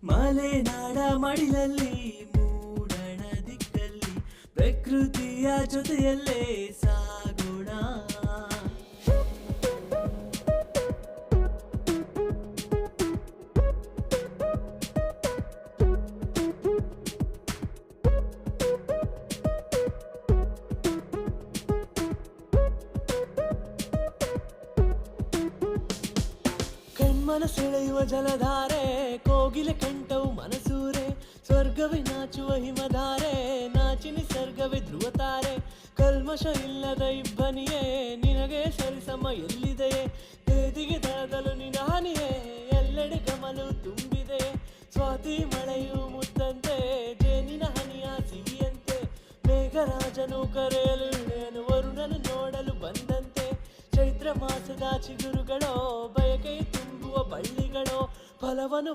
ಮಲೆನಾಡ ಮಡಿಲಲ್ಲಿ ಮೂಡಣ ದಿಕ್ಕಲ್ಲಿ ಪ್ರಕೃತಿಯ ಜೊತೆಯಲ್ಲೇ ಸಾಗೋಣ. ಕಣ್ಮನ ಸೆಳೆಯುವ ಜಲಧಾರೆ, ಕೋಗಿಲೆ ಕಂಠವು ಮನಸೂರೆ, ಸ್ವರ್ಗವೇ ನಾಚುವ ಹಿಮಧಾರೆ, ನಾಚಿ ನಿಸರ್ಗವೇ ಧ್ರುವತಾರೆ. ಕಲ್ಮಶ ಇಲ್ಲದ ಇಬ್ಬನಿಯೇ ನಿನಗೆ ಸರಿಸಮ ಎಲ್ಲಿದೆಯೇ, ಬೇದಿಗೆ ದಳದಲು ನಿನ ಹನಿಯೇ ಎಲ್ಲೆಡೆ ಗಮನವು ತುಂಬಿದೆ. ಸ್ವಾತಿ ಮಳೆಯು ಮುತ್ತಂತೆ, ಜೇನಿನ ಹನಿಯ ಸಿಹಿಯಂತೆ, ಮೇಘರಾಜನು ಕರೆಯಲು ಇಳೆಯನು ವರುಣನು ನೋಡಲು ಬಂದಂತೆ. ಚೈತ್ರ ಮಾಸದ ಚಿಗುರುಗಳೋ, ಬಯಕೆ ತುಂಬುವ ಬಳ್ಳಿಗಳೋ, ಫಲವನ್ನು